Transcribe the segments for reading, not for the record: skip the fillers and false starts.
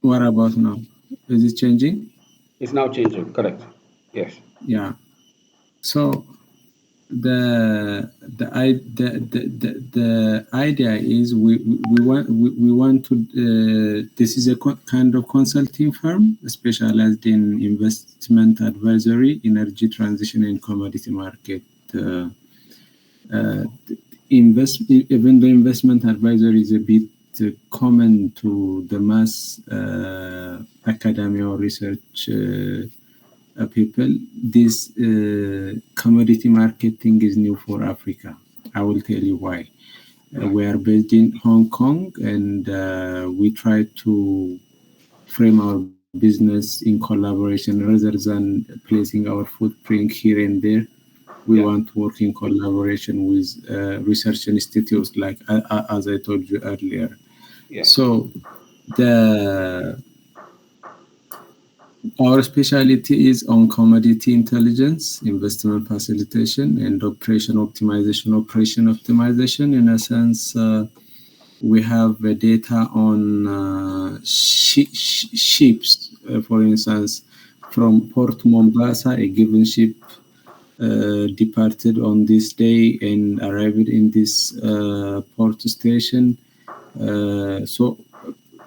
What about now? Is it changing? It's now changing. Correct. Yes. Yeah. So the idea is we want to this is a kind of consulting firm specialized in investment advisory, energy transition, and commodity market. Uh, Even though investment advisory is a bit common to the mass academia or research people, this commodity marketing is new for Africa. I will tell you why. We are based in Hong Kong, and we try to frame our business in collaboration rather than placing our footprint here and there. We want to work in collaboration with research institutes, like as I told you earlier. Yeah. So the our specialty is on commodity intelligence, investment facilitation, and operation optimization. Operation optimization, in a sense, we have data on ships, for instance, from Port Mombasa, a given ship departed on this day and arrived in this port station. So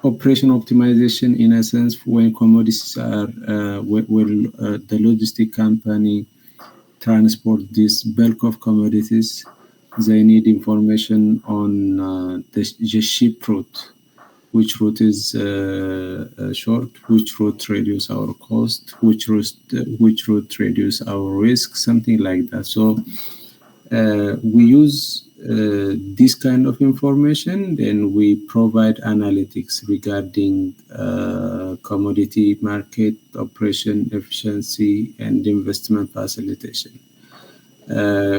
operation optimization, in a sense, when commodities are the logistic company transport this bulk of commodities, they need information on the ship route, which route is short, which route reduce our cost, which route reduce our risk, something like that. So we use this kind of information, then we provide analytics regarding commodity market operation efficiency and investment facilitation.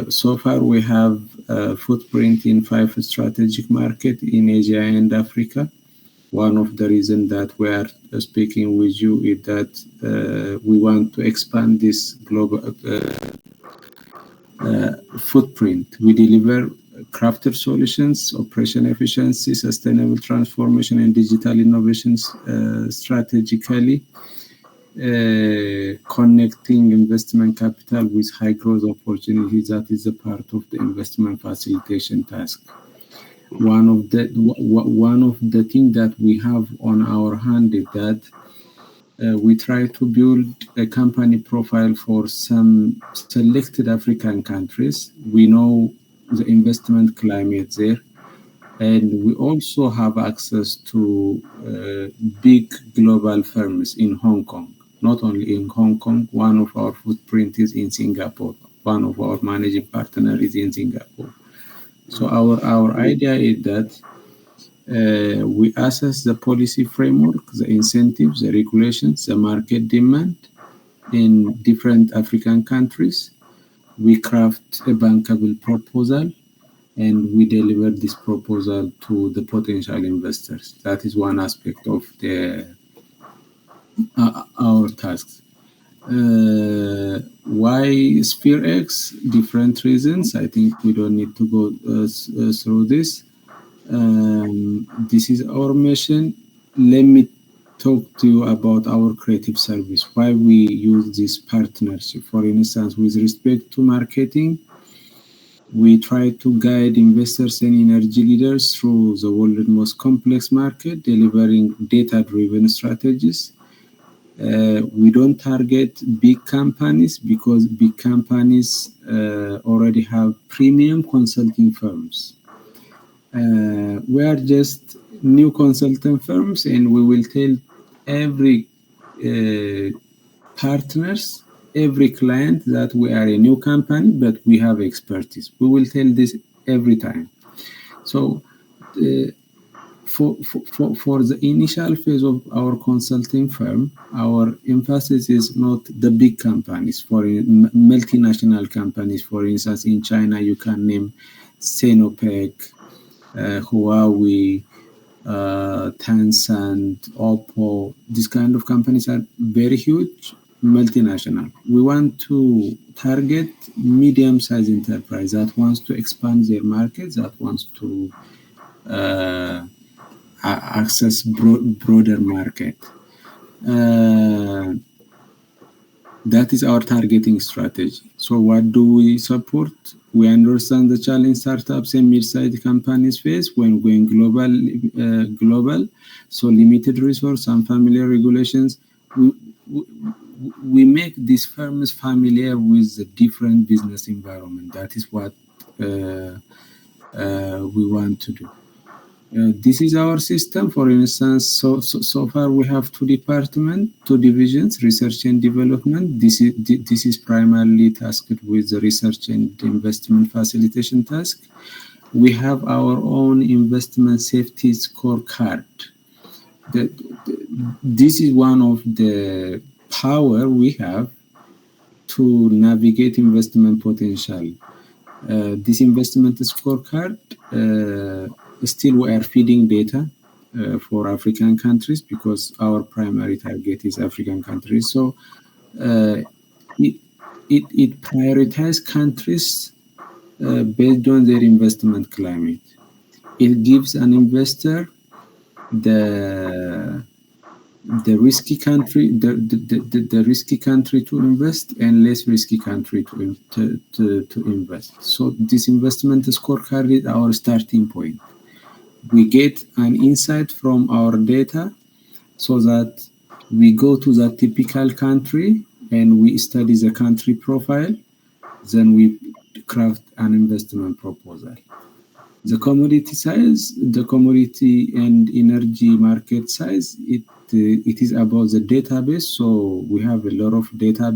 So far, we have a footprint in 5 strategic markets in Asia and Africa. One of the reasons that we are speaking with you is that we want to expand this global footprint. We deliver crafted solutions, operation efficiency, sustainable transformation, and digital innovations strategically, connecting investment capital with high growth opportunities. That is a part of the investment facilitation task. One of the things that we have on our hand is that we try to build a company profile for some selected African countries. We know the investment climate there, and we also have access to big global firms in Hong Kong. Not only in Hong Kong, one of our footprint is in Singapore. One of our managing partners is in Singapore. So our idea is that we assess the policy framework, the incentives, the regulations, the market demand in different African countries. We craft a bankable proposal, and we deliver this proposal to the potential investors. That is one aspect of our tasks. Why Sphere X? Different reasons. I think we don't need to go through this. This is our mission. Let me talk to you about our creative service, why we use this partnership. For instance, with respect to marketing, we try to guide investors and energy leaders through the world's most complex market, delivering data-driven strategies. We don't target big companies because big companies already have premium consulting firms. We are just new consultant firms, and we will tell every partners, every client that we are a new company, but we have expertise. We will tell this every time. So for the initial phase of our consulting firm, our emphasis is not the big companies. For multinational companies, for instance, in China, you can name Sinopec, Huawei, Tencent, Oppo. These kind of companies are very huge, multinational. We want to target medium-sized enterprise that wants to expand their markets, that wants to access broader market. That is our targeting strategy. So what do we support? We understand the challenge startups and mid-sized companies face when going global. So limited resource and familiar regulations. We make these firms familiar with the different business environment. That is what we want to do. This is our system. For instance, so far we have two divisions, research and development. This is primarily tasked with the research and investment facilitation task. We have our own investment safety scorecard. This is one of the power we have to navigate investment potential. This investment scorecard, still we are feeding data for African countries because our primary target is African countries. So it prioritizes countries based on their investment climate. It gives an investor the risky country, the risky country to invest and less risky country to invest. So this investment scorecard is our starting point. We get an insight from our data so that we go to the typical country and we study the country profile. Then we craft an investment proposal. The commodity size, the commodity and energy market size, it is about the database. So we have a lot of data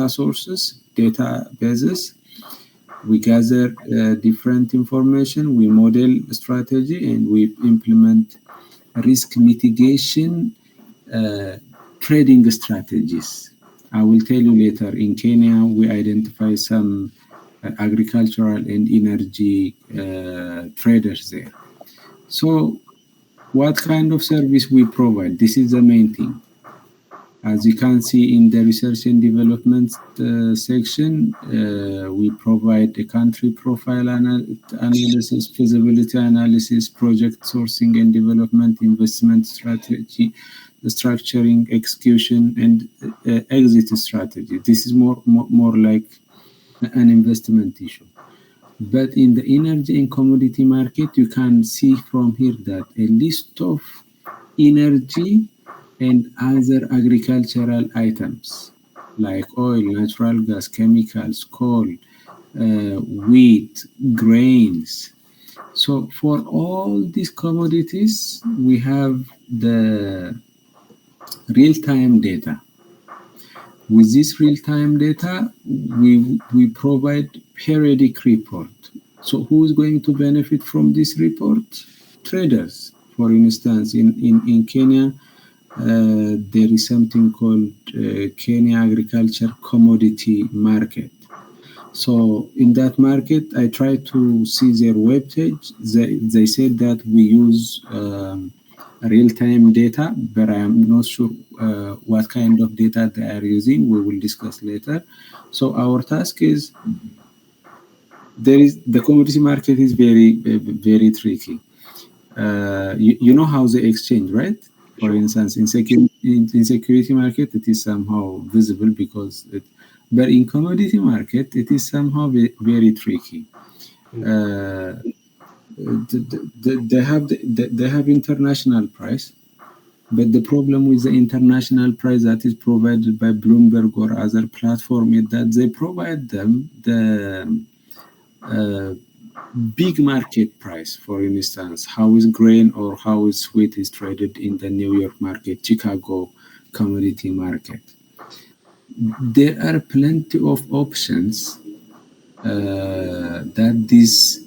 sources, databases. We gather different information, we model strategy, and we implement risk mitigation trading strategies. I will tell you later. In Kenya, we identify some agricultural and energy traders there. So what kind of service we provide? This is the main thing. As you can see in the research and development section, we provide a country profile analysis, feasibility analysis, project sourcing and development, investment strategy, the structuring, execution, and exit strategy. This is more like an investment issue. But in the energy and commodity market, you can see from here that a list of energy and other agricultural items like oil, natural gas, chemicals, coal, wheat, grains. So for all these commodities, we have the real-time data. With this real-time data, we provide periodic report. So who is going to benefit from this report? Traders. For instance, in Kenya, there is something called Kenya Agriculture Commodity Market. So in that market, I try to see their webpage. They said that we use real-time data, but I am not sure what kind of data they are using. We will discuss later. So our task is, the commodity market is very tricky. You know how they exchange, right? For instance, in security market, it is somehow visible because but in commodity market, it is somehow very tricky. They have international price, but the problem with the international price that is provided by Bloomberg or other platform is that they provide them the big market price. For instance, how is grain or how is wheat is traded in the New York market, Chicago commodity market. There are plenty of options that these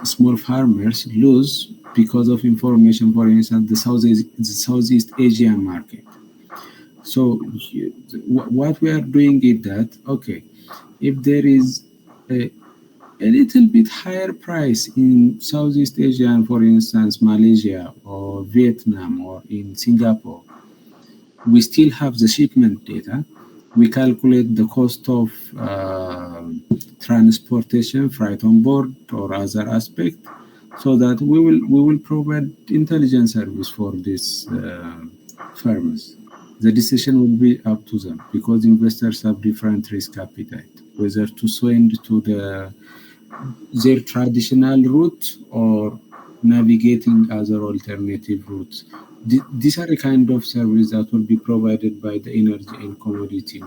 small farmers lose because of information. For instance, the Southeast Asian market. So what we are doing is that, okay, if there is a little bit higher price in Southeast Asia, and for instance, Malaysia or Vietnam or in Singapore, we still have the shipment data. We calculate the cost of transportation, freight on board, or other aspect. so that we will provide intelligence service for these firms. The decision will be up to them because investors have different risk appetite, whether to swing to their traditional route or navigating other alternative routes. These are the kind of service that will be provided by the energy and commodity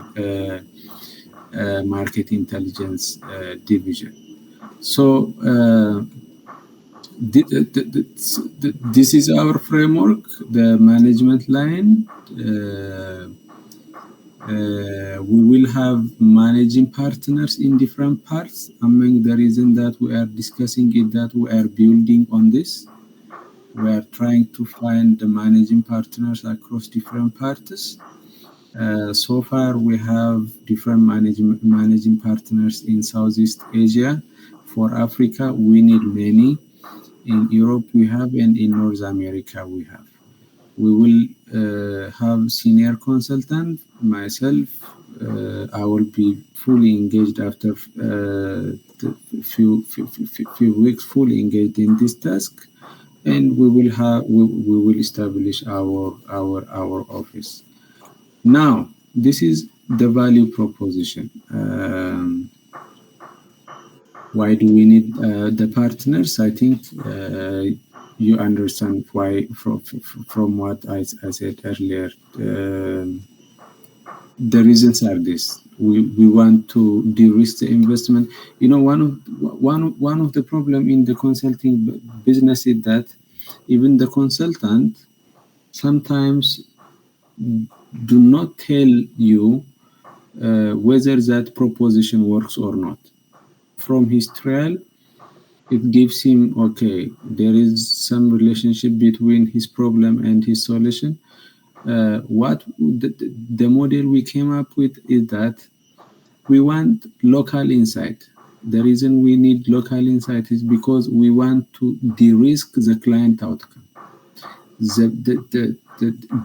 market intelligence division. So this is our framework, the management line. We will have managing partners in different parts. Among the reason that we are discussing is that we are building on this. We are trying to find the managing partners across different parts. So far, we have different managing partners in Southeast Asia. For Africa, we need many. In Europe, we have, and in North America, we have. We will have senior consultant. Myself, I will be fully engaged after few weeks, fully engaged in this task, and we will establish our office. Now, this is the value proposition. Why do we need the partners? I think you understand why from what I said earlier. The reasons are this: we want to de-risk the investment. You know, one of the problem in the consulting business is that even the consultant sometimes do not tell you whether that proposition works or not. From his trial, it gives him, okay, there is some relationship between his problem and his solution. What the model we came up with is that we want local insight. The reason we need local insight is because we want to de-risk the client outcome. The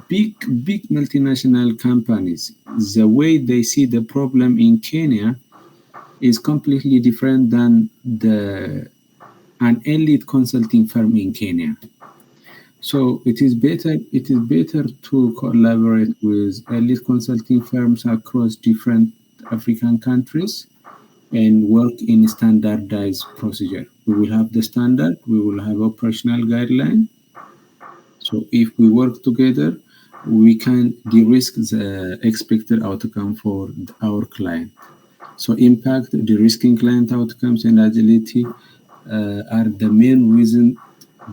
big multinational companies, the way they see the problem in Kenya is completely different than an elite consulting firm in Kenya. So it is better to collaborate with elite consulting firms across different African countries and work in standardized procedure. We will have the standard, we will have operational guideline. So if we work together, we can de-risk the expected outcome for our client. So impact, de-risking client outcomes, and agility are the main reason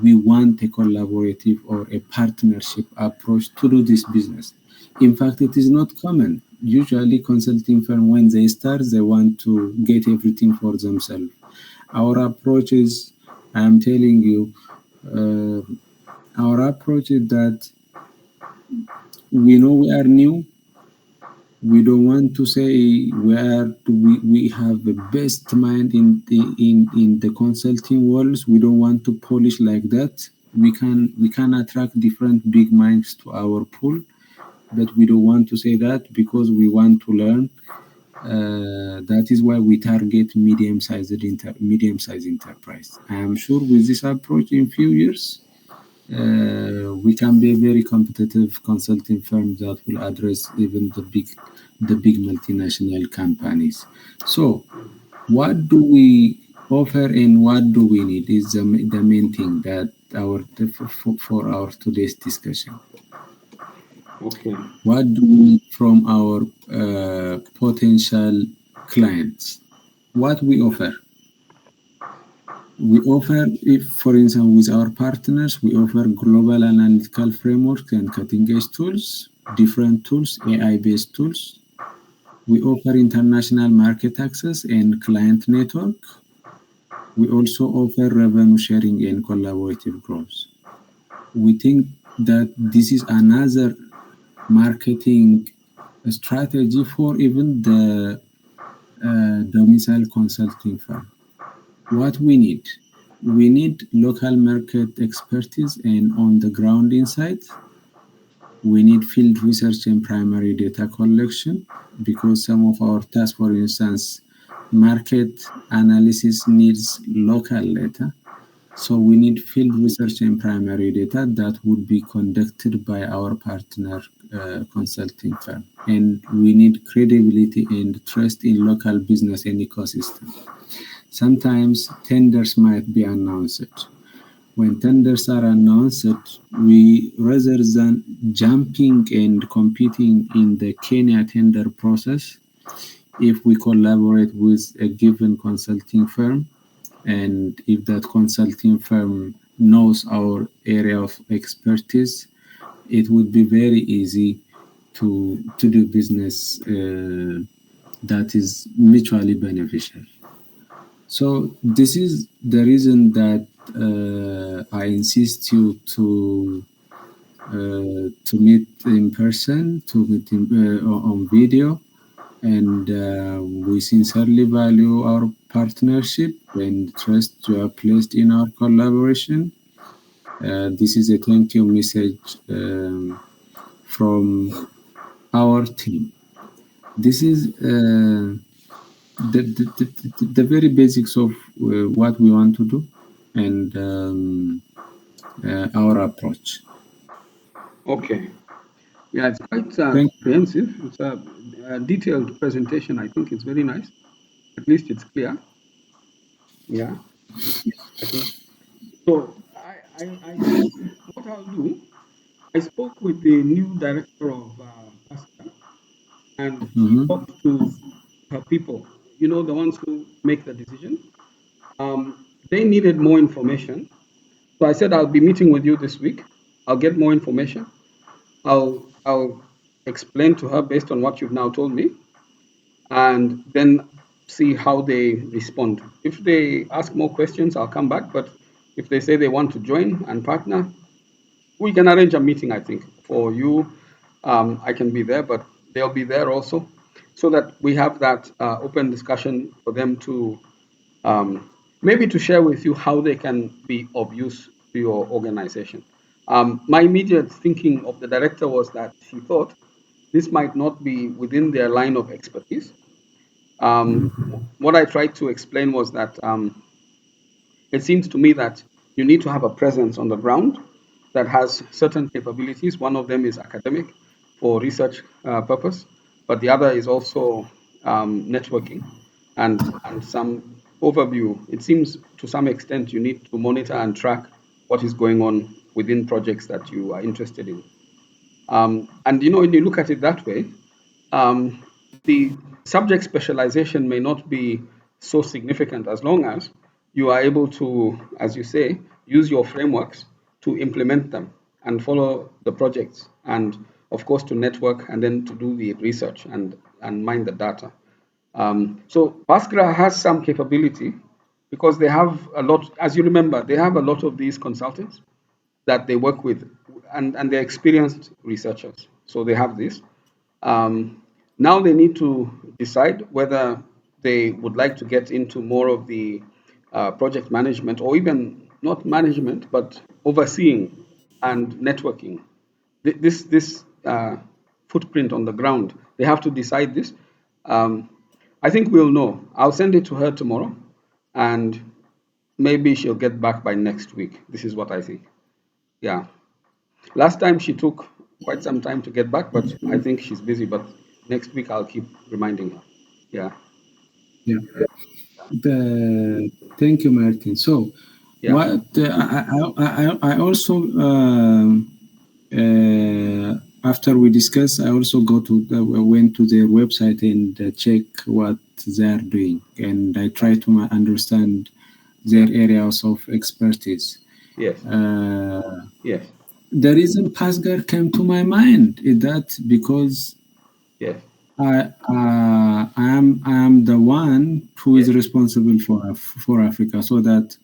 we want a collaborative or a partnership approach to do this business. In fact, it is not common. Usually consulting firm, when they start, they want to get everything for themselves. Our approach is, I am telling you, our approach is that we know we are new. We don't want to say we have the best mind in the consulting worlds. We don't want to polish like that. We can attract different big minds to our pool, but we don't want to say that because we want to learn. That is why we target medium-sized enterprise. I am sure with this approach, in few years, we can be a very competitive consulting firm that will address even the big multinational companies. So, what do we offer and what do we need is the main thing that for our today's discussion. Okay. What do we need from our potential clients? What we offer? We offer, if for instance with our partners, we offer global analytical frameworks and cutting-edge tools, different tools, AI-based tools. We offer international market access and client network. We also offer revenue sharing and collaborative growth. We think that this is another marketing strategy for even the domicile consulting firm. What we need local market expertise and on-the-ground insight. We need field research and primary data collection because some of our tasks, for instance, market analysis needs local data. So we need field research and primary data that would be conducted by our partner consulting firm. And we need credibility and trust in local business and ecosystem. Sometimes tenders might be announced. When tenders are announced, we rather than jumping and competing in the Kenya tender process, if we collaborate with a given consulting firm, and if that consulting firm knows our area of expertise, it would be very easy to do business that is mutually beneficial. So this is the reason that I insist you to meet in person, to meet on video, and we sincerely value our partnership and trust you are placed in our collaboration. This is a thank you message from our team. This is the very basics of what we want to do and our approach. Okay. Yeah, it's quite Thank comprehensive. It's a detailed presentation. I think it's very nice. At least it's clear. Yeah, I think so. I think what I'll do, I spoke with the new director of PASCA, and she you. talked to her people, you know, the ones who make the decision. They needed more information. So I said, I'll be meeting with you this week. I'll get more information. I'll explain to her based on what you've now told me, and then see how they respond. If they ask more questions, I'll come back. But if they say they want to join and partner, we can arrange a meeting, I think, for you. I can be there, but they'll be there also, so that we have that open discussion for them to maybe to share with you how they can be of use to your organization. My immediate thinking of the director was that she thought this might not be within their line of expertise. What I tried to explain was that it seems to me that you need to have a presence on the ground that has certain capabilities. One of them is academic for research purpose, but the other is also networking and some overview. It seems to some extent you need to monitor and track what is going on within projects that you are interested in. And you know, when you look at it that way, the subject specialization may not be so significant as long as you are able to, as you say, use your frameworks to implement them and follow the projects, and of course to network and then to do the research and mine the data. So Basgra has some capability because they have a lot, as you remember, they have a lot of these consultants that they work with, and they're experienced researchers. So they have this. Now they need to decide whether they would like to get into more of the project management, or even not management, but overseeing and networking. This footprint on the ground, they have to decide this. I think we'll know. I'll send it to her tomorrow, and maybe she'll get back by next week. This is what I think. Yeah. Last time she took quite some time to get back, but I think she's busy. But next week I'll keep reminding her. Yeah. Yeah. Thank you, Martin. So, Yeah. what I also after we discuss, I also went to their website and check what they are doing, and I try to understand their areas of expertise. Yes. Yes. The reason Pasgar came to my mind is that because Yes. I am the one who is responsible for Africa, so that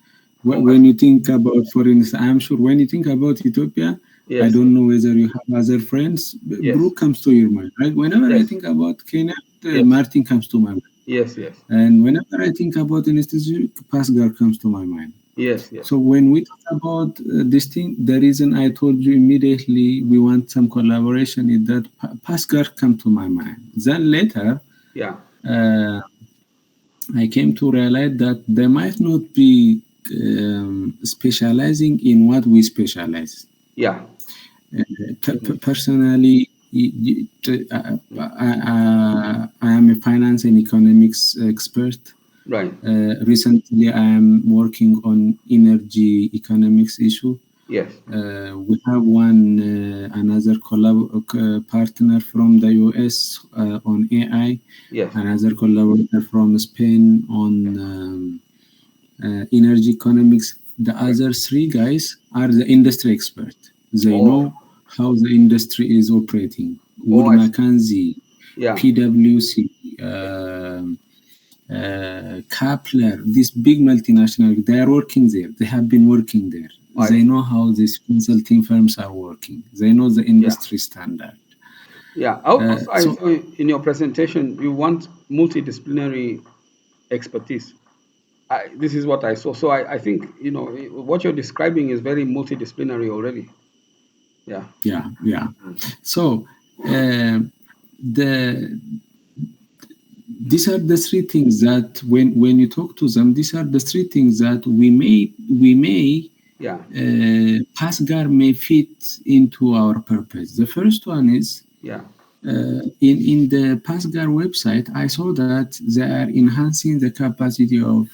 when you think about, for instance, I'm sure when you think about Ethiopia, Yes. I don't know whether you have other friends. Yes. Biruk comes to your mind, right? Whenever I Yes. think about Kenya, Yes. Martin comes to my mind. Yes. Yes. And whenever I think about an institute, Pasgar comes to my mind. Yes. Yes. So when we talk about this thing, the reason I told you immediately we want some collaboration is that Pasgar come to my mind. Then later, Yeah. I came to realize that there might not be specializing in what we specialize. Yeah. Personally, I am a finance and economics expert. Right. Recently, I am working on energy economics issue. Yes. We have another partner from the US on AI, Yes. another collaborator from Spain on energy economics. The other three guys are the industry experts. They Oh. know how the industry is operating. Wood I see. Mackenzie, Yeah. PwC, Kapler, these big multinationals, they are working there. They have been working there. They know how these consulting firms are working. They know the industry standard. Yeah. Also, I saw in your presentation, you want multidisciplinary expertise. This is what I saw. So I think, what you're describing is very multidisciplinary already. Yeah. Yeah. So these are the three things that when you talk to them, these are the three things that we may PASGAR may fit into our purpose. The first one is in the PASGAR website, I saw that they are enhancing the capacity of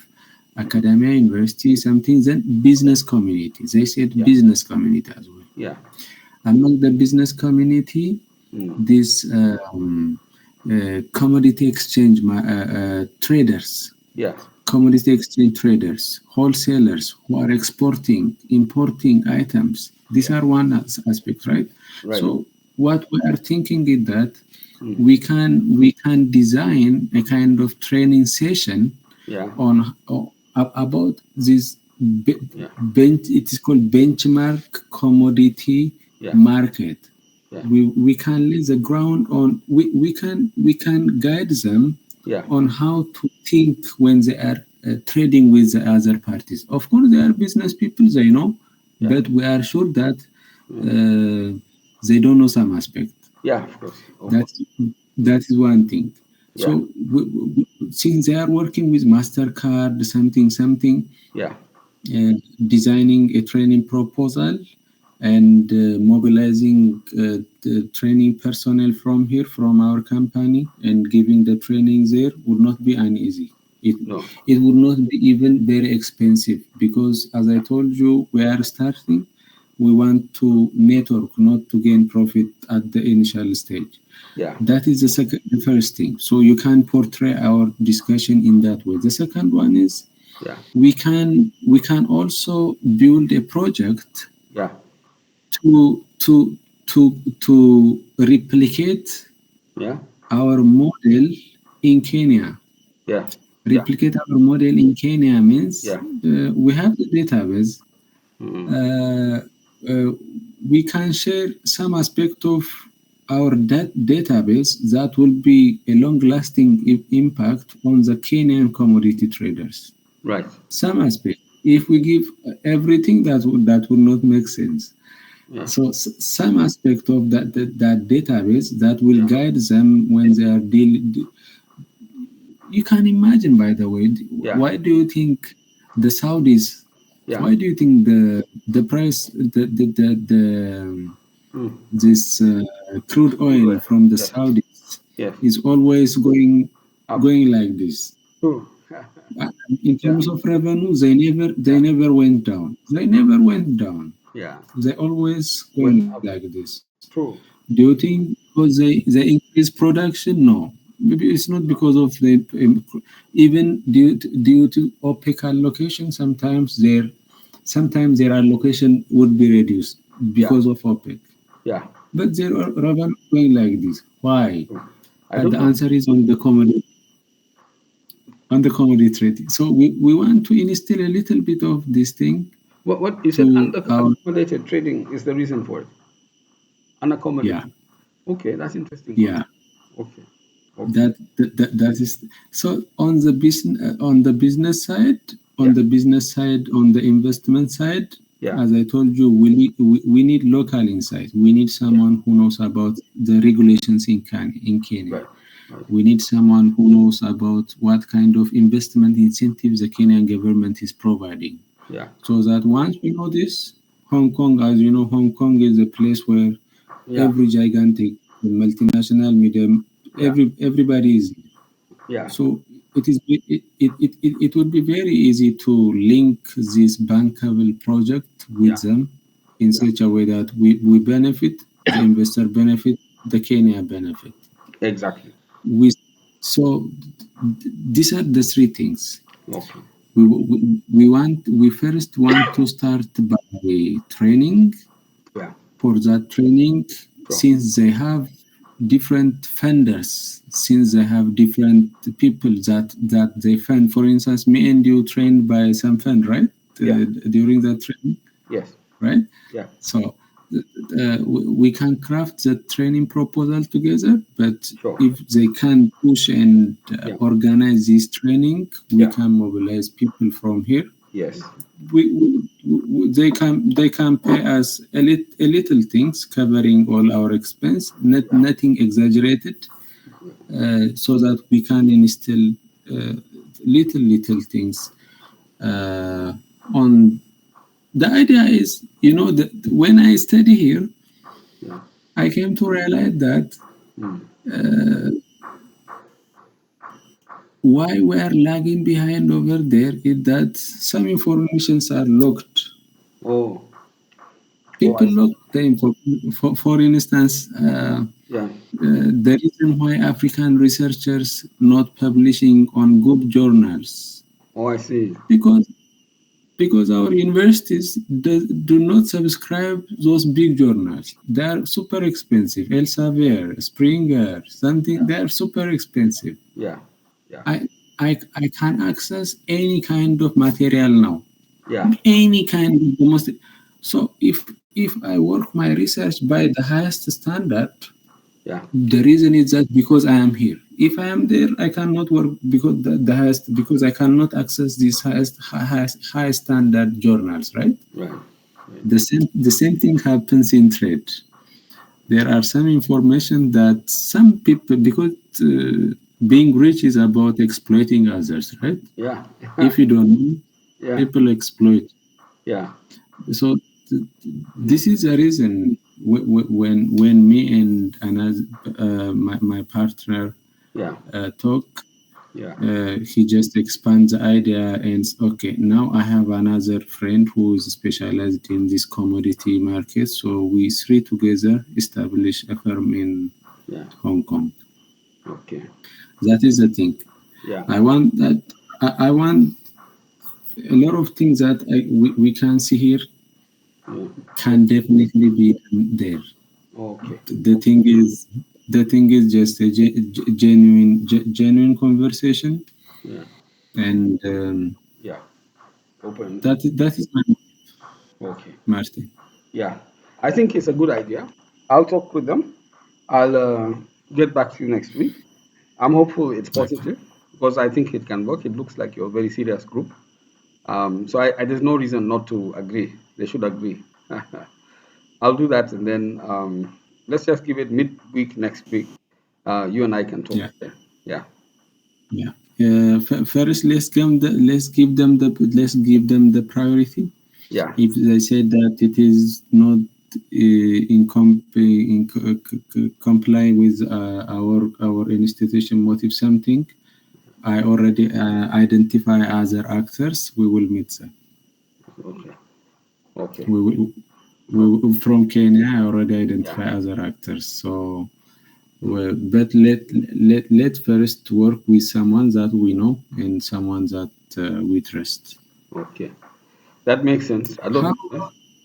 academia, university, something, then business community. They said business community as well. Yeah. Among the business community, this commodity exchange traders, commodity exchange traders, wholesalers who are exporting, importing items. These are one aspect, right? So what we are thinking is that we can design a kind of training session on about this. It is called benchmark commodity market. We can lay the ground on. We can guide them on how to think when they are trading with the other parties. Of course, they are business people. They know, but we are sure that they don't know some aspect. Yeah, of course. That is one thing. So since they are working with MasterCard, something. Designing a training proposal and mobilizing the training personnel from here, from our company, and giving the training there would not be uneasy. It would not be even very expensive because, as I told you, we are starting. We want to network, not to gain profit at the initial stage. That is the first thing. So you can portray our discussion in that way. The second one is we can also build a project to replicate our model in Kenya. Replicate our model in Kenya means we have the database. We can share some aspect of our database that will be a long-lasting impact on the Kenyan commodity traders. Right. Some aspect. If we give everything, that would not make sense. So some aspect of that database that will guide them when they are dealing. You can imagine, by the way, why do you think the Saudis? Why do you think the price this crude oil from the Saudis is always going like this? In terms of revenue, they never went down. They never went down. They always went like this. Do you think because they increase production? No. Maybe it's not because of the even due to OPEC allocation. Sometimes their allocation would be reduced because of OPEC. But their revenue going like this. Why? And the answer is on the commodity trading. So we want to instill a little bit of this thing. What you said, unaccommodated trading is the reason for it. Unaccommodated. Yeah. Okay, that's interesting. Yeah. Okay. That is so on the business side, on the investment side. As I told you, we need local insight. We need someone who knows about the regulations in Kenya. We need someone who knows about what kind of investment incentives the Kenyan government is providing. Yeah. So that once we know this, Hong Kong, as you know, Hong Kong is a place where Yeah. every gigantic multinational media, Yeah. everybody is. Yeah. So it would be very easy to link this bankable project with Yeah. them in Yeah. such a way that we benefit, the investor benefit, the Kenya benefit. Exactly. We so these are the three things. Okay. We first want to start by training. Yeah. For that training, Sure. since they have different funders, since they have different people that they fund. For instance, me and you trained by some fund, right? Yeah. During that training, Yes. right? Yeah. So we can craft the training proposal together, but Sure. if they can push and Yeah. organize this training, we Yeah. can mobilize people from here. Yes. They can pay us a little things covering all our expense, nothing exaggerated, so that we can instill little things on. The idea is, that when I study here, Yeah. I came to realize that why we are lagging behind over there is that some informations are locked. Oh. People I see. lock the info. For instance, Yeah. the reason why African researchers not publishing on good journals, Oh, I see. because our universities do not subscribe those big journals. They are super expensive. Elsevier, Springer, something. They are super expensive. Yeah. Yeah. I can access any kind of material now, Yeah. any kind of the most. So if I work my research by the highest standard, Yeah. the reason is that because I am here. If I am there, I cannot work because the highest, because I cannot access these high standard journals, right? Right. The same thing happens in trade. There are some information that some people, because being rich is about exploiting others, right? Yeah. If you don't know, Yeah. people exploit. Yeah. So this is the reason when me and another my partner Yeah. talk, Yeah. he just expands the idea and okay, now I have another friend who is specialized in this commodity market, so we three together establish a firm in Yeah. Hong Kong. Okay. That is the thing. Yeah. I want that. I want a lot of things that we can see here Yeah. can definitely be there. Okay. The thing is just a genuine conversation, Yeah. and Yeah. Open. that is my Okay. Martin. Yeah. I think it's a good idea. I'll talk with them. I'll get back to you next week. I'm hopeful it's Okay. positive because I think it can work. It looks like you're a very serious group. So there's no reason not to agree. They should agree. I'll do that, and then let's just give it midweek next week. You and I can talk. Yeah, Then. Yeah. yeah. First, let's give them the priority. Yeah. If they say that it is not comply with our institution motive something, I already identify other actors. We will meet them. Okay. Okay. From Kenya. I already identify Yeah. other actors. So, but let first work with someone that we know and someone that we trust. Okay. That makes sense. I How love it.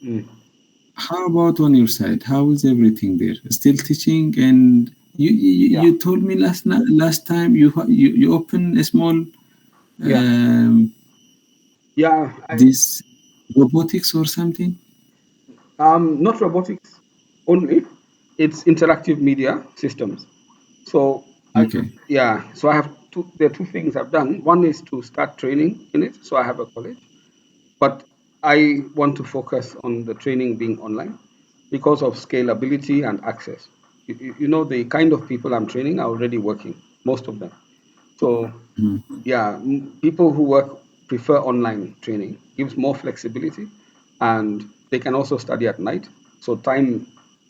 Mm. how about on your side? How is everything there? Still teaching, and Yeah. you told me last time you open a small Yeah. Yeah. this robotics or something. Not robotics only. It's interactive media systems. So Okay. so I have there are two things I've done. One is to start training in it. So I have a college, but I want to focus on the training being online because of scalability and access. You know, the kind of people I'm training are already working, most of them. So Mm. yeah, people who work prefer online training, gives more flexibility, and they can also study at night. So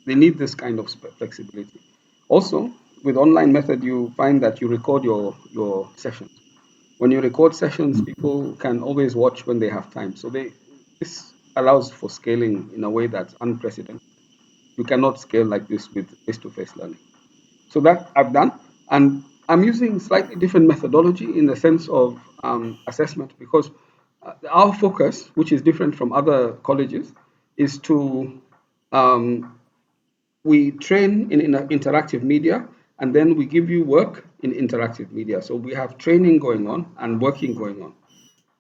they need this kind of flexibility. Also, with online method, you find that you record your sessions. When you record sessions, people can always watch when they have time. So this allows for scaling in a way that's unprecedented. You cannot scale like this with face-to-face learning. So that I've done, and I'm using slightly different methodology in the sense of assessment, because our focus, which is different from other colleges, is to we train in interactive media, and then we give you work in interactive media. So we have training going on and working going on,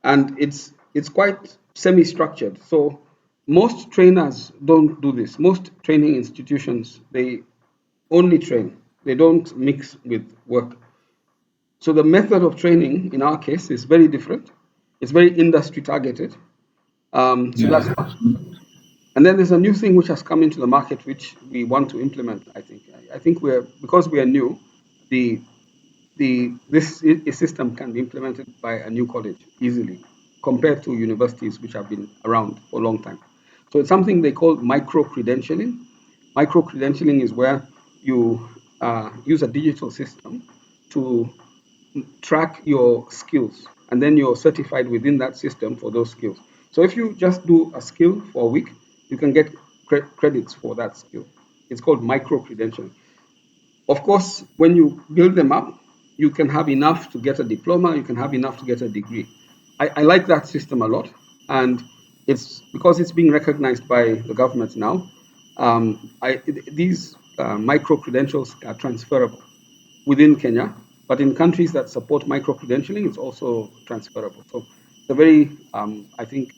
and it's quite semi-structured. So most trainers don't do this. Most training institutions, they only train. They don't mix with work. So the method of training in our case is very different. It's very industry targeted. So that's Yeah. one. And then there's a new thing which has come into the market which we want to implement. I think because we are new, the this system can be implemented by a new college easily compared to universities which have been around for a long time. So it's something they call micro credentialing. Micro credentialing is where you use a digital system to track your skills, and then you're certified within that system for those skills. So if you just do a skill for a week, you can get credits for that skill. It's called micro credentialing. Of course, when you build them up, you can have enough to get a diploma, you can have enough to get a degree. I like that system a lot, and it's because it's being recognized by the government now. These micro credentials are transferable within Kenya, but in countries that support micro credentialing, it's also transferable. So it's a very, I think,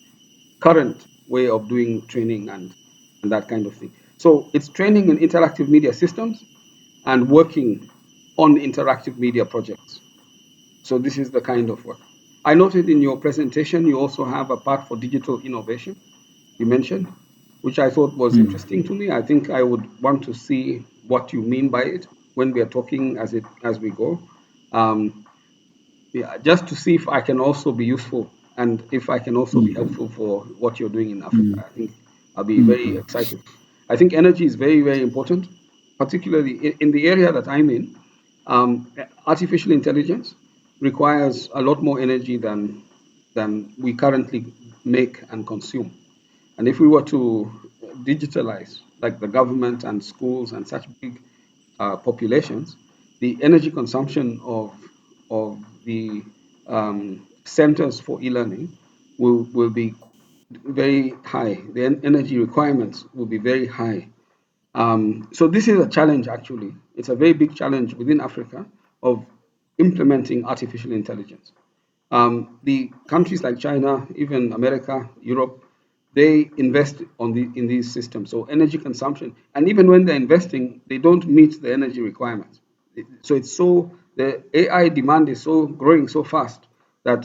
current way of doing training and that kind of thing. So it's training in interactive media systems and working on interactive media projects. So this is the kind of work. I noted in your presentation, you also have a part for digital innovation, you mentioned, which I thought was interesting to me. I think I would want to see what you mean by it when we are talking as we go. Um, yeah, just to see if I can also be useful and if I can also be helpful for what you're doing in Africa. I think I'll be very excited. I think energy is very, very important, particularly in the area that I'm in. Artificial intelligence requires a lot more energy than we currently make and consume. And if we were to digitalize, like the government and schools and such big populations, the energy consumption of the centers for e-learning will be very high. The energy requirements will be very high. So this is a challenge, actually. It's a very big challenge within Africa of implementing artificial intelligence. The countries like China, even America, Europe, they invest in these systems. So energy consumption, and even when they're investing, they don't meet the energy requirements. So the AI demand is so growing so fast that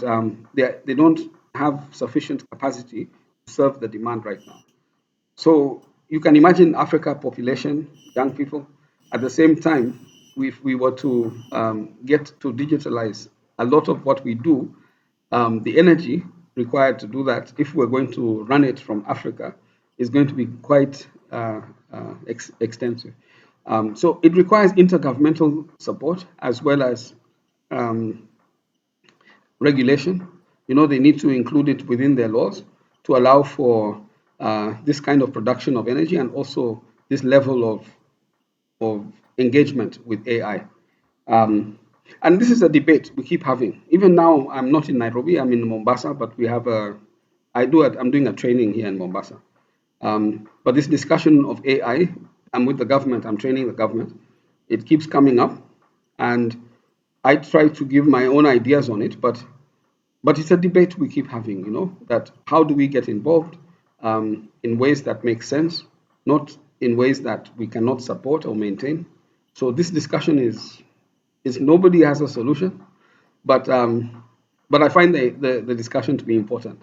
they don't have sufficient capacity to serve the demand right now. So you can imagine Africa population, young people. At the same time, if we were to get to digitalize a lot of what we do, the energy required to do that, if we're going to run it from Africa, is going to be quite extensive. So it requires intergovernmental support as well as um, regulation. They need to include it within their laws to allow for this kind of production of energy and also this level of engagement with AI. And this is a debate we keep having. Even now, I'm not in Nairobi, I'm in Mombasa, but I'm doing a training here in Mombasa. But this discussion of AI, I'm with the government, I'm training the government. It keeps coming up, and I try to give my own ideas on it, but it's a debate we keep having, that how do we get involved in ways that make sense, not in ways that we cannot support or maintain. So this discussion is nobody has a solution, but I find the discussion to be important.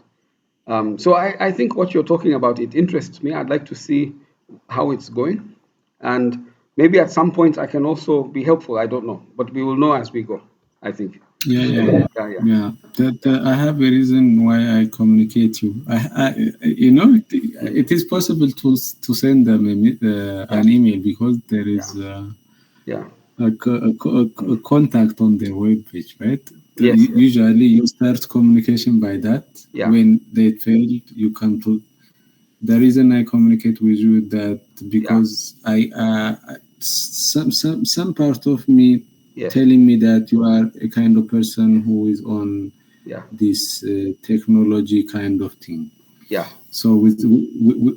So I think what you're talking about, it interests me. I'd like to see how it's going, and maybe at some point I can also be helpful. I don't know, but we will know as we go, I think. Yeah, yeah, Yeah. yeah. I have a reason why I communicate you. It is possible to send them Yeah. an email because there Yeah. is Yeah. a contact on their webpage, right? Yes. Yes. Usually, you start communication by that. Yeah. When they fail, you come to. The reason I communicate with you is that because some part of me Yes. telling me that you are a kind of person who is on Yeah. this technology kind of thing. Yeah. So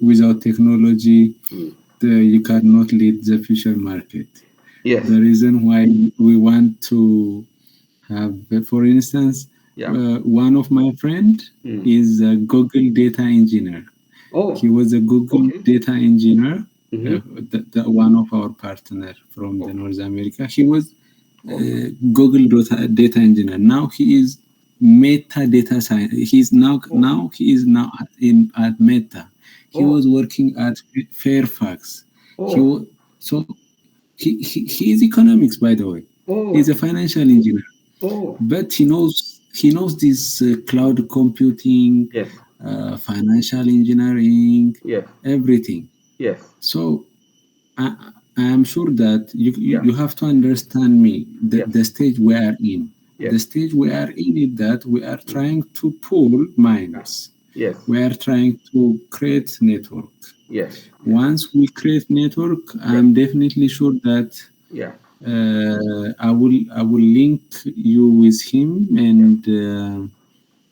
without technology, Mm. you cannot lead the future market. Yes. The reason why we want to have, for instance, Yeah. one of my friend Mm. is a Google data engineer. Oh. He was a Google Okay. data engineer, Mm-hmm. one of our partner from the Okay. North America. He was Okay. Google data engineer. Now he is Meta data science. He is now at Meta. He Oh. was working at Fairfax. He Oh. was so he is economics, by the way. Oh. He's a financial engineer, Oh. but he knows this cloud computing, Yes. financial engineering, Yes. everything. Yes. So I, I am sure that Yeah. you have to understand me. Yes. The stage we are in. Yes. The stage we are in is that we are trying to pull minds. Yes. We are trying to create network. Yes. Once we create network, I'm definitely sure that Yeah. I will link you with him and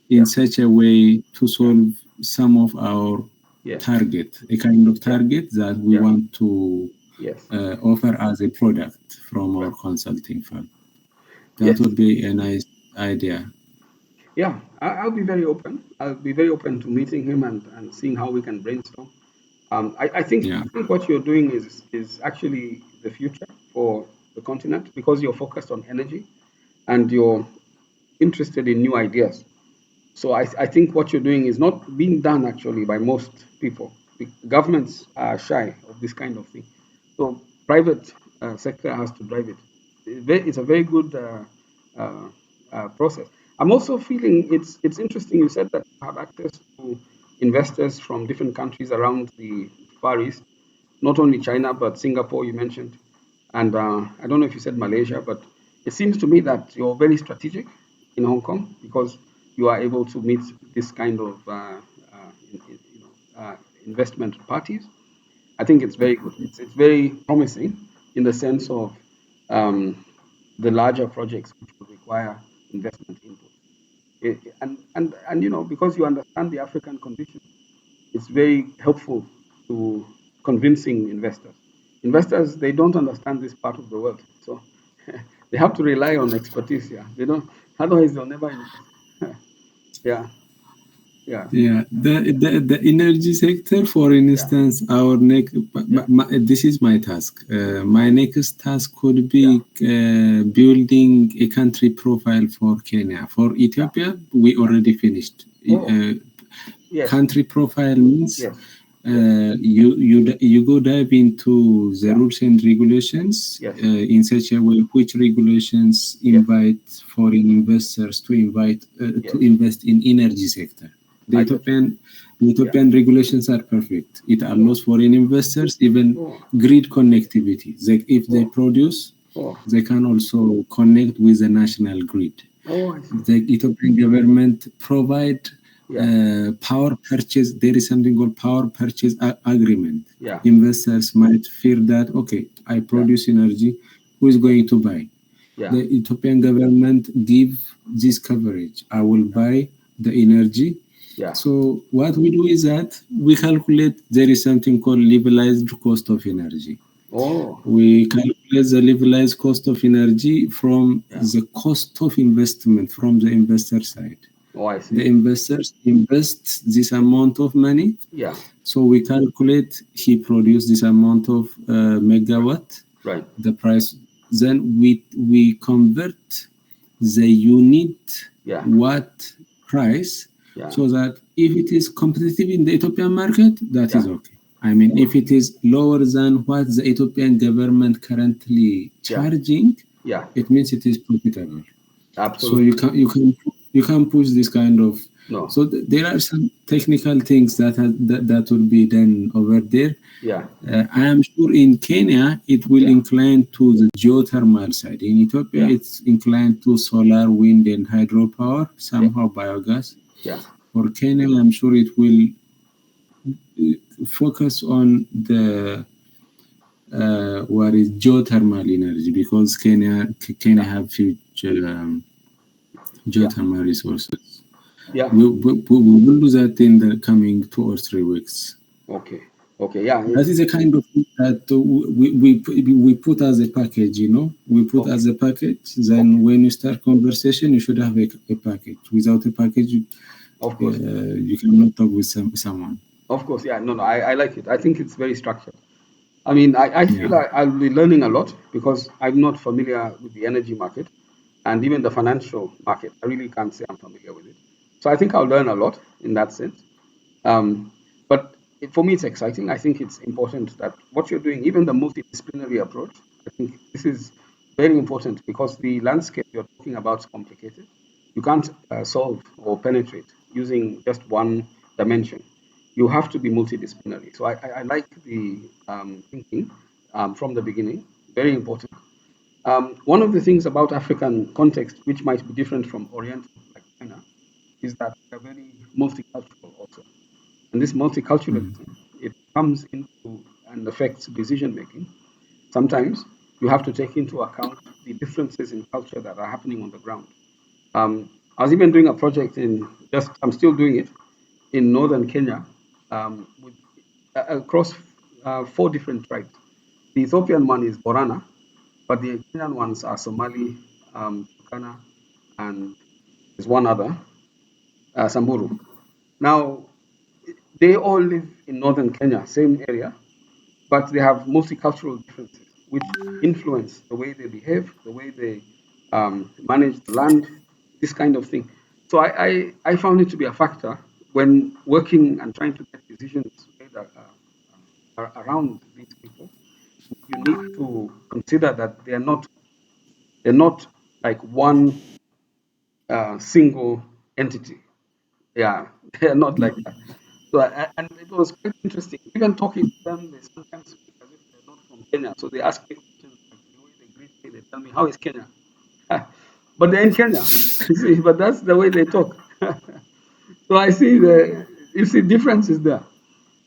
in such a way to solve some of our Yes. target, a kind of target that we want to Yes. offer as a product from our consulting firm. That would be a nice idea. Yeah, I'll be very open. I'll be very open to meeting him and seeing how we can brainstorm. I think Yeah, what you're doing is actually the future for the continent because you're focused on energy and you're interested in new ideas. So I think what you're doing is not being done actually by most people. Governments are shy of this kind of thing. So private sector has to drive it. It's a very good uh, process. I'm also feeling it's interesting. You said that you have access to investors from different countries around the Far East, not only China but Singapore. You mentioned, and I don't know if you said Malaysia, but it seems to me that you're very strategic in Hong Kong because you are able to meet this kind of investment parties. I think it's very good. It's very promising in the sense of um, the larger projects which will require investment input. And because you understand the African condition, it's very helpful to convincing investors. Investors they don't understand this part of the world, so they have to rely on expertise. Yeah, they don't. Otherwise, they'll never invest. Yeah, yeah, yeah. The energy sector, for yeah, instance, yeah, this is my task. My next task could yeah. be building a country profile for Kenya. For Ethiopia, we already finished. Oh, yes, Country profile means yes, yes, you go dive into the yeah, rules and regulations yes, in such a way which regulations yes, invite foreign investors to yes. invest in energy sector. The I got you. Ethiopian the Yeah. Ethiopian regulations are perfect. It allows foreign investors even Oh, grid connectivity. If they oh, produce, oh, they can also connect with the national grid. oh, I see. The Ethiopian government provide Yeah, power purchase. There is something called power purchase agreement. yeah, Investors might fear that okay, I yeah, produce energy, who is going to buy? yeah, The Ethiopian government give this coverage. I will buy the energy. yeah. So what we do is that we calculate there is something called levelized cost of energy. Oh, We calculate the levelized cost of energy from yeah. the cost of investment from the investor side. Oh, I The see. investors invest this amount of money, Yeah, so we calculate he produced this amount of megawatt, right. the price. Then we convert the unit Yeah, watt price yeah, so that if it is competitive in the Ethiopian market, that yeah, is okay. I mean, if it is lower than what the Ethiopian government currently yeah, charging, yeah. it means it is profitable. So Absolutely. you can push this kind of. No. So there are some technical things that will be done over there. Yeah. I am sure in Kenya it will Yeah. incline to the geothermal side. In Ethiopia, Yeah. it's inclined to solar, wind, and hydropower, Yeah. somehow biogas. Yeah. For Kenya, I'm sure it will focus on the what is geothermal energy because Kenya Yeah. have future Yeah. geothermal resources. Yeah. We will do that in the coming 2 or 3 weeks. Okay. Okay. Yeah. That is a kind of thing that we put as a package, we put Okay. as a package. Then Okay. when you start conversation, you should have a package. Without a package, Of course. you cannot talk with someone. Of course. Yeah. No. No. I like it. I think it's very structured. I mean, I feel Yeah. I'll be learning a lot because I'm not familiar with the energy market and even the financial market. I really can't say I'm familiar with it. So I think I'll learn a lot in that sense. But for me, it's exciting. I think it's important that what you're doing, even the multidisciplinary approach, I think this is very important because the landscape you're talking about is complicated. You can't solve or penetrate using just one dimension. You have to be multidisciplinary. So I like the thinking from the beginning. Very important. One of the things about African context, which might be different from Oriental, like China, is that they're very multicultural also. And this Mm. multiculturalism, it comes into and affects decision making. Sometimes you have to take into account the differences in culture that are happening on the ground. I was even doing a project I'm still doing it in northern Kenya with across 4 different tribes. The Ethiopian one is Borana, but the Kenyan ones are Somali, Turkana, and there's one other, Samburu. Now, they all live in northern Kenya, same area, but they have multicultural differences, which influence the way they behave, the way they manage the land, this kind of thing. So I found it to be a factor when working and trying to get decisions made around these people. You need to consider that they're not like one single entity. Yeah, they're not like that. So, and it was quite interesting. Even talking to them, they sometimes speak as if they're not from Kenya. So they ask me questions like the way they greet me. They tell me, "How is Kenya?" But they're in Kenya, you see. But that's the way they talk. So I see you see, difference is there.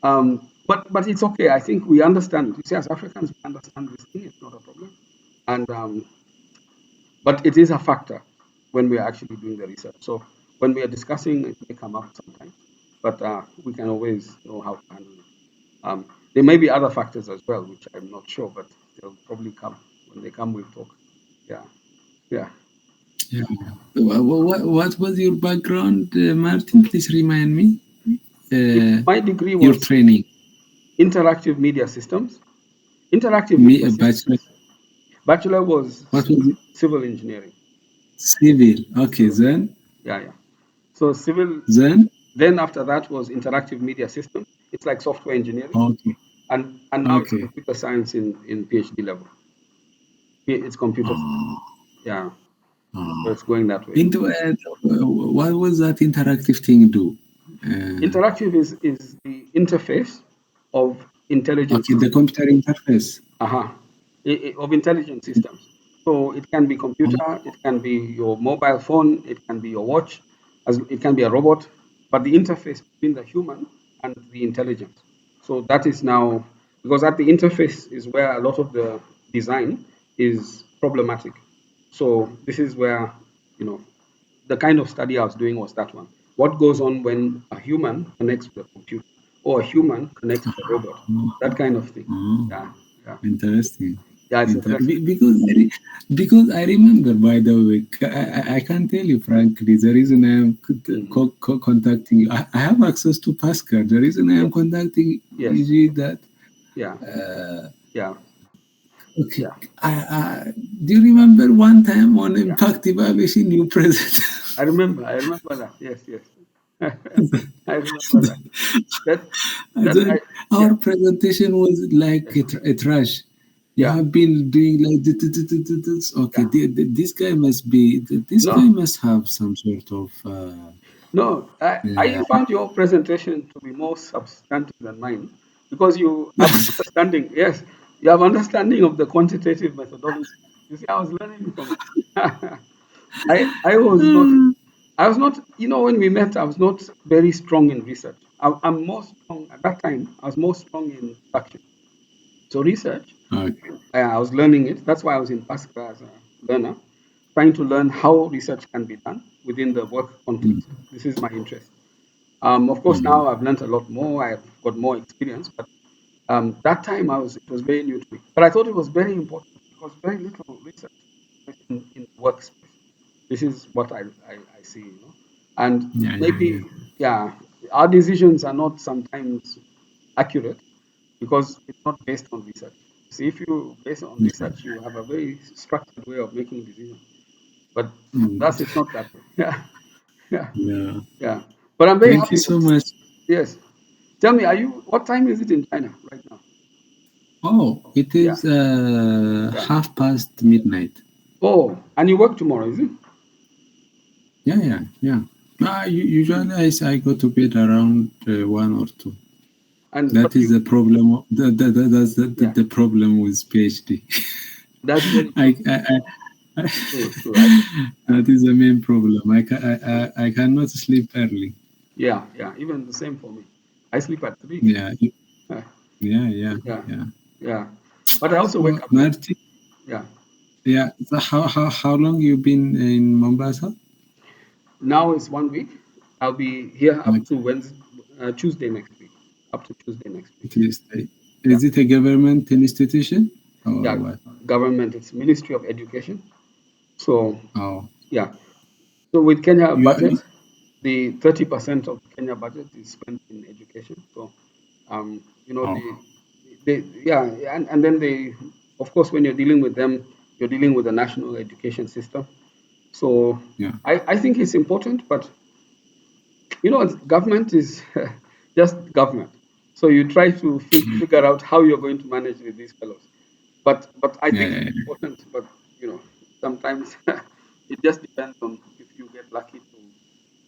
But it's okay. I think we understand. You see, as Africans, we understand this thing. It's not a problem. And but it is a factor when we are actually doing the research. So when we are discussing, it may come up sometimes, but we can always know how to handle it. There may be other factors as well, which I'm not sure, but they'll probably come. When they come, we'll talk. Yeah, yeah. Yeah. What was your background, Martin? Please remind me. My degree Your was training. interactive media systems. Interactive media Bachelor. systems. Bachelor was What was it? civil engineering. Civil. Okay, Civil. then. Yeah, yeah. So civil. Then. Then after that was interactive media systems. It's like software engineering. Okay. And now it's Okay. computer science in PhD level. It's computer science. Oh, Yeah, so oh. it's going that way. Into what was that interactive thing do? Interactive is the interface of intelligent Okay, the systems. computer interface. Uh-huh. Of intelligent systems. So it can be computer, Oh, it can be your mobile phone, it can be your watch, as it can be a robot, but the interface between the human and the intelligence. So that is now because at the interface is where a lot of the design is problematic. So this is where you know the kind of study I was doing was that one. What goes on when a human connects with a computer or a human connects with a robot? That kind of thing. oh. Yeah, yeah, Interesting. yeah. It's interesting. Because I remember, by the way, I can tell you frankly, the reason I am Hmm. contacting you, I have access to Pascal. The reason I Yeah. am contacting Yes. you is that, Yeah. Yeah. okay, Yeah. do you remember one time on Yeah. impact evaluation you present? I remember. I remember that. Yes. Yes. I remember that. That. And That. then Yeah. our presentation was like Yes. a trash. You Yeah. have been doing like this. Okay, this guy must be. This No, guy must have some sort of. no. I Yeah. found your presentation to be more substantive than mine because you have understanding. Yes, you have understanding of the quantitative methodology. You see, I was learning from it. I was not, when we met, I was not very strong in research. I'm more strong at that time. I was more strong in production. So research, Okay. I was learning it. That's why I was in Pasca as a learner, trying to learn how research can be done within the work Mm, context. This is my interest. Of course, mhm. now I've learned a lot more. I've got more experience, but that time it was very new to me. But I thought it was very important because very little research is in the workspace. This is what I see, and Yeah, yeah, yeah. maybe, yeah, our decisions are not sometimes accurate because it's not based on research. See, if you base it on Okay. research, you have a very structured way of making decisions. But Mm, that's it's not that way. Yeah, yeah, yeah. yeah. But I'm very Thank you happy so with. much. Yes. Tell me, what time is it in China right now? Oh, it Yeah, is yeah. midnight. Oh, and you work tomorrow, is it? Yeah, yeah, yeah. Usually I go to bed around 1 or 2. And but That is you, the problem. That's yeah, the problem with PhD. that's very I, true. I, True, true. I that is the main problem. true. I cannot sleep early. Yeah, yeah. Even the same for me. I sleep at 3. Yeah, Uh, yeah, yeah, yeah, yeah. yeah. But I also wake So, up late. Marty, Yeah. yeah. So how long you been in Mombasa? Now it's 1 week. I'll be here up Like to Tuesday next week. Up to Tuesday next week. Tuesday. Yeah. Is it a government institution or Yeah. what? Government. It's Ministry of Education. So Oh, yeah. So with Kenya you are. budget, the 30% of Kenya budget is spent in education. So, Oh, yeah, and then of course, when you're dealing with them, you're dealing with the national education system. So yeah, I think it's important, but government is just government. So you try to figure out how you're going to manage with these fellows. But I yeah, think yeah, it's important. But sometimes it just depends on if you get lucky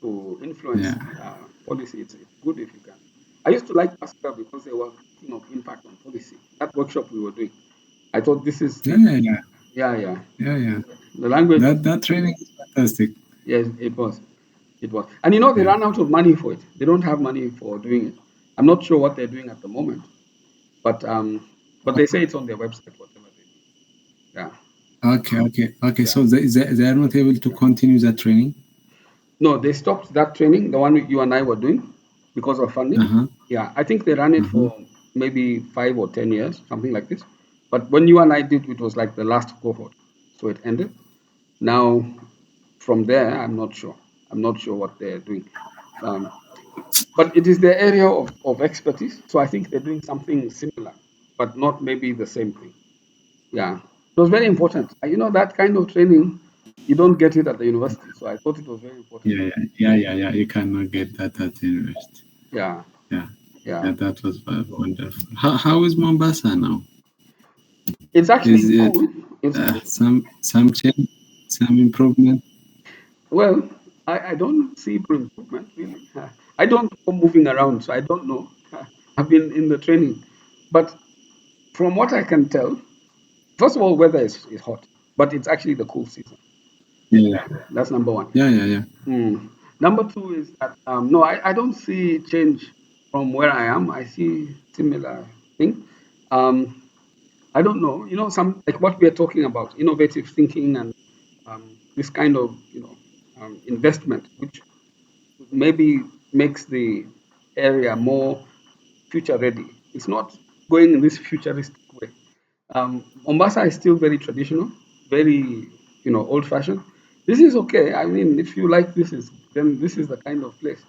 to influence yeah, policy. It's good if you can. I used to like Pascal because they were talking of impact on policy. That workshop we were doing, I thought this is yeah, yeah, yeah, yeah, yeah. yeah, yeah. The language was That training is fantastic. yes, it was. It was. And they Yeah. ran out of money for it. They don't have money for doing it. I'm not sure what they're doing at the moment, but they say it's on their website, whatever they do. Yeah, Okay, okay, okay. yeah. So they are not able to continue that training. No, they stopped that training, the one you and I were doing, because of Uh funding. huh. Yeah, I think they ran it Uh-huh. for maybe 5 or 10 years, something like this. But when you and I did, it was like the last cohort, so it ended. Now, from there, I'm not sure. I'm not sure what they're doing. Um, but it is their area of expertise. So I think they're doing something similar, but not maybe the same thing. Yeah. It was very important. That kind of training, you don't get it at the university. So I thought it was very important. Yeah, yeah, yeah, yeah, yeah. You cannot get that at university. Yeah. Yeah, Yeah. yeah. That was wonderful. How is Mombasa now? It's Is actually it cool. It's cool. some change, some improvement? Well, I don't see improvement really. I don't go moving around, so I don't know. I've been in the training. But from what I can tell, first of all, weather is hot, but it's actually the cool season. Yeah, That's number one. yeah, yeah, yeah. Number two is that no, I don't see change from where I am. I see similar thing. Um, I don't know. Some like what we are talking about, innovative thinking and this kind of investment, which maybe makes the area more future ready. It's not going in this futuristic way. Mombasa is still very traditional, very old fashioned. This is okay. I mean, if you like then this is the kind of place.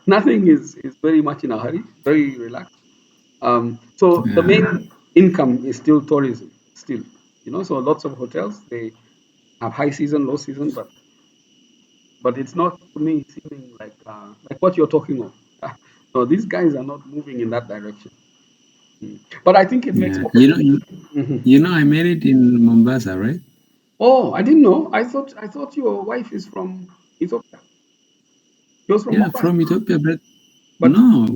Nothing is very much in a hurry, very relaxed. So the Yeah, main income is still tourism, still. So lots of hotels they have high season, low season, but it's not to me seeming like what you're talking of. No, these guys are not moving in that direction. But I think it makes yeah. opportunity. You know, I married in Mombasa, right? Oh, I didn't know. I thought your wife is from Ethiopia. She was from Yeah, Mombasa. from Ethiopia, but But no,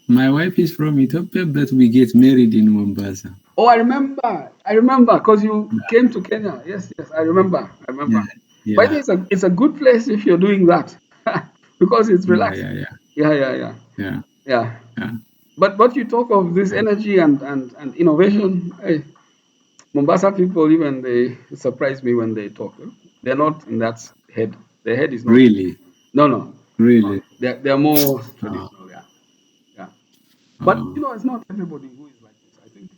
my wife is from Ethiopia, but we get married in Mombasa. oh, I remember, because you came to Kenya. Yes, yes, I remember. I remember. Yeah, By the yeah, way, it's a good place if you're doing that, because it's yeah, relaxing. yeah, yeah, Yeah, yeah, yeah, yeah, yeah. yeah. But you talk of this energy and innovation. Hey, Mombasa people, even they surprise me when they talk. They're not in that head. Their head is not. Really, No, no, no. really. They're more Oh, traditional. Yeah, yeah. But oh, it's not everybody who is like this. I think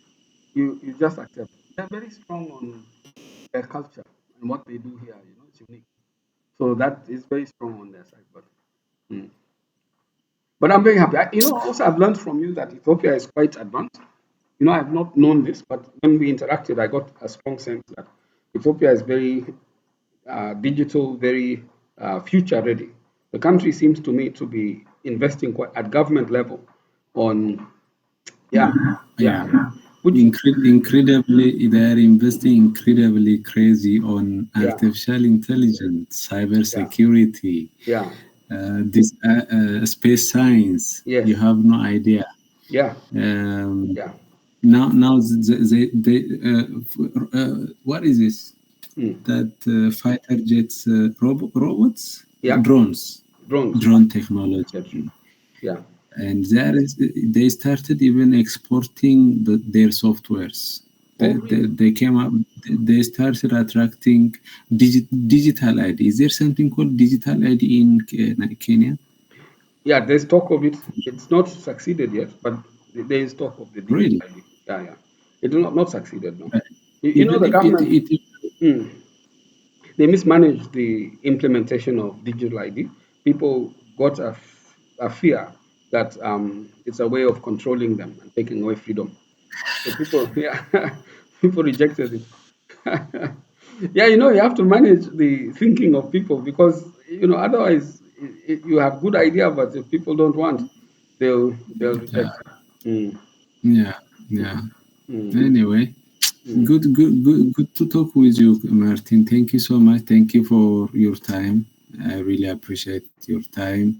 you just accept. They're very strong on their culture and what they do here. It's unique. So that is very strong on their side. Mm. But I'm very happy. Also I've learned from you that Ethiopia is quite advanced. I've not known this, but when we interacted, I got a strong sense that Ethiopia is very digital, very future ready. The country seems to me to be investing quite at government level on, yeah, yeah, yeah. which, Incredibly, they are investing incredibly crazy on yeah, artificial intelligence, yeah, cybersecurity, yeah, this space science. yes, You have no idea. yeah, Um, yeah, now what is this? mm, That fighter jets, robots, yeah, drones, drones, yeah, drone technology. that's true. Yeah. And they started even exporting their softwares. Oh, really? They came up, they started attracting digital ID. Is there something called digital ID in Kenya? Yeah, there's talk of it. It's not succeeded yet, but there is talk of the digital Really? ID. Yeah, yeah. It not succeeded, no. Uh, The Even if government, it mm, they mismanaged the implementation of digital ID. People got a fear that it's a way of controlling them and taking away freedom. So people, yeah, people rejected it. Yeah, you have to manage the thinking of people, because otherwise you have good idea, but if people don't want, they'll yeah, reject. Mm, yeah, yeah. mm, Anyway, mm. good to talk with you, Martin. Thank you so much. Thank you for your time. I really appreciate your time.